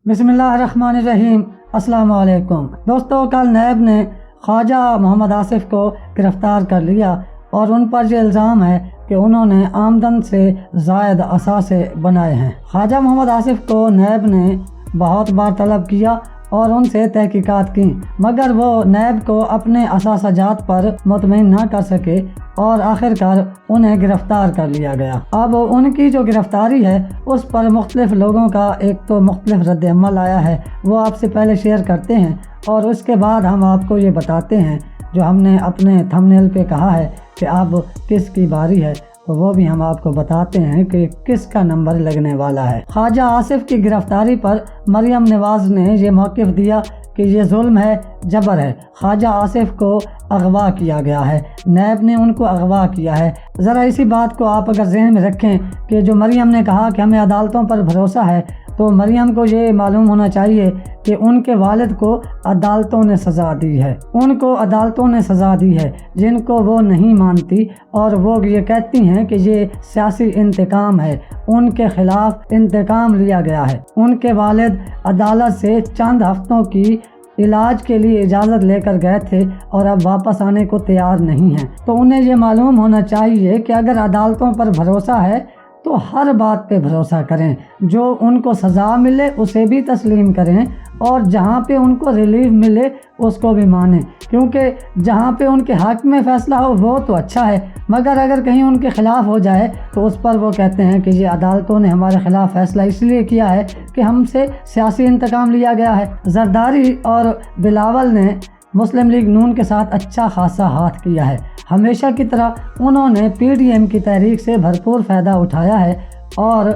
बिस्मिल्लाहिर्रहमानिर्रहीम। अस्सलाम वालेकुम दोस्तों, कल नैब ने ख्वाजा मोहम्मद आसिफ को गिरफ़्तार कर लिया और उन पर यह इल्ज़ाम है कि उन्होंने आमदन से ज़ायद असासे बनाए हैं। ख्वाजा मोहम्मद आसिफ को नैब ने बहुत बार तलब किया और उनसे तहकीकात की, मगर वो नैब को अपने असासाजात पर मुतमईन ना कर सके और आखिरकार उन्हें गिरफ़्तार कर लिया गया। अब उनकी जो गिरफ़्तारी है उस पर मुख्तलिफ़ लोगों का एक तो मुख्तलिफ़ रद्द-ए-अमल आया है, वो आपसे पहले शेयर करते हैं और उसके बाद हम आपको ये बताते हैं जो हमने अपने थंबनेल पे कहा है कि अब किसकी बारी है, तो वो भी हम आपको बताते हैं कि किसका नंबर लगने वाला है। ख्वाजा आसिफ की गिरफ़्तारी पर मरियम नवाज़ ने ये मौक़िफ़ दिया कि ये जुल्म है, जबर है, ख्वाजा आसिफ को अगवा किया गया है, नैब ने उनको अगवा किया है। ज़रा इसी बात को आप अगर जहन में रखें कि जो मरियम ने कहा कि हमें अदालतों पर भरोसा है, तो मरियम को ये मालूम होना चाहिए कि उनके वालिद को अदालतों ने सज़ा दी है, उनको अदालतों ने सज़ा दी है जिनको वो नहीं मानती, और वो ये कहती हैं कि ये सियासी इंतकाम है, उनके ख़िलाफ़ इंतकाम लिया गया है। उनके वालिद अदालत से चंद हफ्तों की इलाज के लिए इजाज़त लेकर गए थे और अब वापस आने को तैयार नहीं हैं। तो उन्हें ये मालूम होना चाहिए कि अगर अदालतों पर भरोसा है तो हर बात पे भरोसा करें, जो उनको सज़ा मिले उसे भी तस्लीम करें और जहाँ पे उनको रिलीफ मिले उसको भी मानें, क्योंकि जहाँ पे उनके हक़ में फ़ैसला हो वो तो अच्छा है, मगर अगर कहीं उनके ख़िलाफ़ हो जाए तो उस पर वो कहते हैं कि ये अदालतों ने हमारे ख़िलाफ़ फ़ैसला इसलिए किया है कि हमसे सियासी इंतकाम लिया गया है। जरदारी और बिलावल ने मुस्लिम लीग नून के साथ अच्छा खासा हाथ किया है। हमेशा की तरह उन्होंने PDM की तहरीक से भरपूर फ़ायदा उठाया है और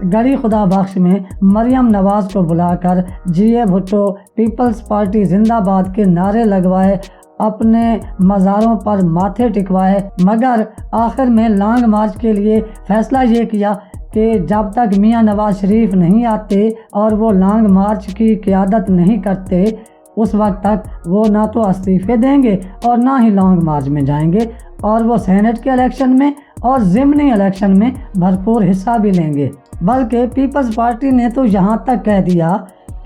गड़ी खुदा बख्श में मरियम नवाज़ को बुलाकर GA भुट्टो पीपल्स पार्टी जिंदाबाद के नारे लगवाए, अपने मज़ारों पर माथे टिकवाए, मगर आखिर में लॉन्ग मार्च के लिए फ़ैसला ये किया कि जब तक मियाँ नवाज़ शरीफ नहीं आते और वो लॉन्ग मार्च की क़ियादत नहीं करते, उस वक्त तक वो ना तो इस्तीफ़े देंगे और ना ही लॉन्ग मार्च में जाएंगे, और वो सेनेट के इलेक्शन में और ज़िमनी इलेक्शन में भरपूर हिस्सा भी लेंगे। बल्कि पीपल्स पार्टी ने तो यहाँ तक कह दिया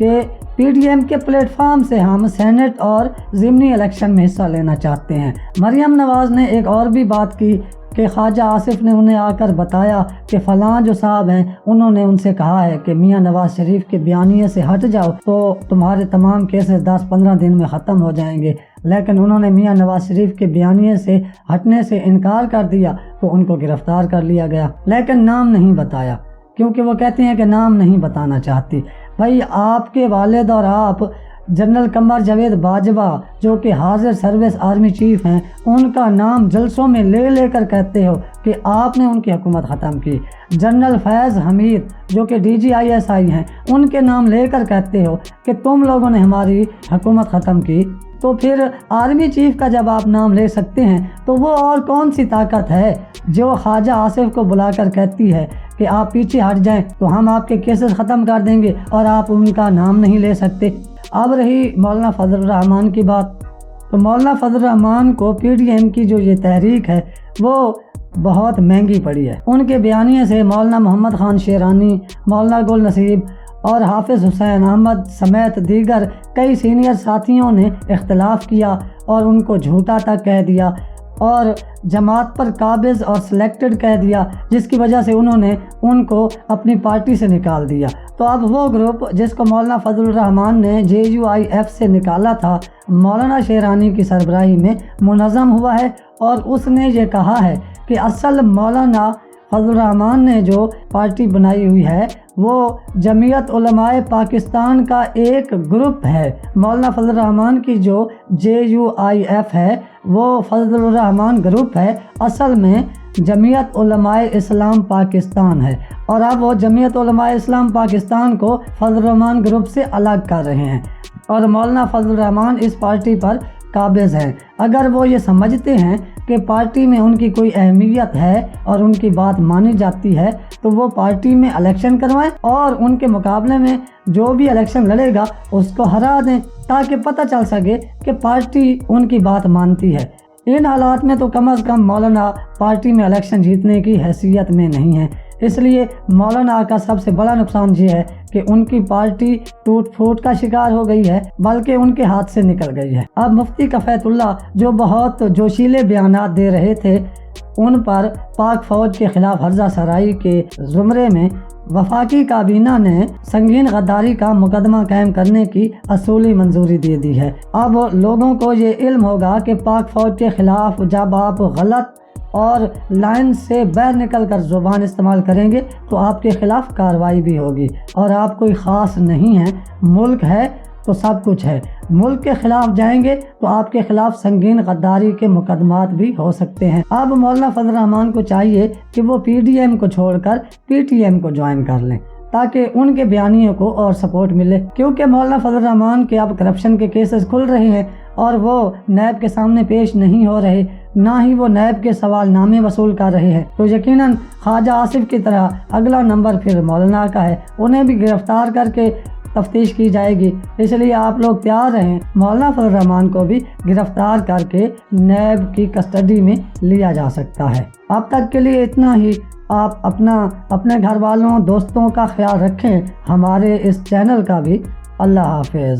कि PDM के प्लेटफार्म से हम सेनेट और ज़िमनी इलेक्शन में हिस्सा लेना चाहते हैं। मरियम नवाज़ ने एक और भी बात की कि ख्वाजा आसिफ ने उन्हें आकर बताया कि फ़लाँ जो साहब हैं उन्होंने उनसे कहा है कि मियाँ नवाज़ शरीफ के बयानिए से हट जाओ तो तुम्हारे तमाम केसेस 10-15 दिन में ख़त्म हो जाएंगे, लेकिन उन्होंने मियाँ नवाज़ शरीफ के बयानिए से हटने से इनकार कर दिया तो उनको गिरफ़्तार कर लिया गया, लेकिन नाम नहीं बताया, क्योंकि वो कहती हैं कि नाम नहीं बताना चाहती। भाई, आपके वालिद और आप जनरल कमर जावेद बाजवा जो कि हाजिर सर्विस आर्मी चीफ हैं, उनका नाम जलसों में ले लेकर कहते हो कि आपने उनकी हुकूमत ख़त्म की। जनरल फैज़ हमीद जो कि DGISI हैं, उनके नाम लेकर कहते हो कि तुम लोगों ने हमारी हुकूमत ख़त्म की। तो फिर आर्मी चीफ का जब आप नाम ले सकते हैं तो वो और कौन सी ताकत है जो ख्वाजा आसिफ को बुलाकर कहती है कि आप पीछे हट जाएं तो हम आपके केसेस ख़त्म कर देंगे और आप उनका नाम नहीं ले सकते। अब रही मौलाना फजल रहमान की बात, तो मौलाना फजल रहमान को PDM की जो ये तहरीक है वो बहुत महंगी पड़ी है। उनके बयानिए से मौलाना मोहम्मद ख़ान शेरानी, मौलाना गुल नसीब और हाफिज़ हुसैन अहमद समेत दीगर कई सीनियर साथियों ने इख्तलाफ किया और उनको झूठा तक कह दिया और जमात पर काबिज़ और सिलेक्टेड कह दिया, जिसकी वजह से उन्होंने उनको अपनी पार्टी से निकाल दिया। तो अब वो ग्रुप जिसको मौलाना फजल रहमान ने JUIF से निकाला था, मौलाना शेरानी की सरबराही में मुनज़्ज़म हुआ है और उसने ये कहा है कि असल मौलाना फजल रहमान ने जो पार्टी बनाई हुई है वो जमीयत उलमाए पाकिस्तान का एक ग्रुप है। मौलाना फजल रहमान की जो JUIF है वो फजल रहमान ग्रुप है, असल में जमीयत उलमाए इस्लाम पाकिस्तान है, और अब वो जमीयत उलमाए इस्लाम पाकिस्तान को फजल रहमान ग्रुप से अलग कर रहे हैं और मौलाना फजल रहमान इस पार्टी पर काबिज़ हैं। अगर वो ये समझते हैं कि पार्टी में उनकी कोई अहमियत है और उनकी बात मानी जाती है तो वो पार्टी में इलेक्शन करवाएं और उनके मुकाबले में जो भी इलेक्शन लड़ेगा उसको हरा दें, ताकि पता चल सके कि पार्टी उनकी बात मानती है। इन हालात में तो कम अज़ कम मौलाना पार्टी में इलेक्शन जीतने की हैसियत में नहीं है, اس لیے مولانا کا سب سے بڑا نقصان یہ ہے کہ ان کی پارٹی ٹوٹ پھوٹ کا شکار ہو گئی ہے، بلکہ ان کے ہاتھ سے نکل گئی ہے۔ اب مفتی کفایت اللہ جو بہت جوشیلے بیانات دے رہے تھے، ان پر پاک فوج کے خلاف ہرزہ سرائی کے زمرے میں وفاقی کابینہ نے سنگین غداری کا مقدمہ قائم کرنے کی اصولی منظوری دے دی ہے۔ اب لوگوں کو یہ علم ہوگا کہ پاک فوج کے خلاف جب آپ غلط اور لائن سے باہر نکل کر زبان استعمال کریں گے تو آپ کے خلاف کارروائی بھی ہوگی، اور آپ کوئی خاص نہیں ہیں، ملک ہے تو سب کچھ ہے۔ ملک کے خلاف جائیں گے تو آپ کے خلاف سنگین غداری کے مقدمات بھی ہو سکتے ہیں۔ اب مولانا فضل الرحمان کو چاہیے کہ وہ پی ڈی ایم کو چھوڑ کر پی ٹی ایم کو جوائن کر لیں تاکہ ان کے بیانیوں کو اور سپورٹ ملے، کیونکہ مولانا فضل الرحمان کے اب کرپشن کے کیسز کھل رہے ہیں اور وہ نیب کے سامنے پیش نہیں ہو رہے، نہ ہی وہ نیب کے سوال نامے وصول کر رہے ہیں، تو یقیناً خواجہ آصف کی طرح اگلا نمبر پھر مولانا کا ہے، انہیں بھی گرفتار کر کے تفتیش کی جائے گی۔ اس لیے آپ لوگ تیار رہیں، مولانا فضل الرحمان کو بھی گرفتار کر کے نیب کی کسٹڈی میں لیا جا سکتا ہے۔ اب تک کے لیے اتنا ہی۔ آپ اپنے گھر والوں دوستوں کا خیال رکھیں، ہمارے اس چینل کا بھی۔ اللہ حافظ۔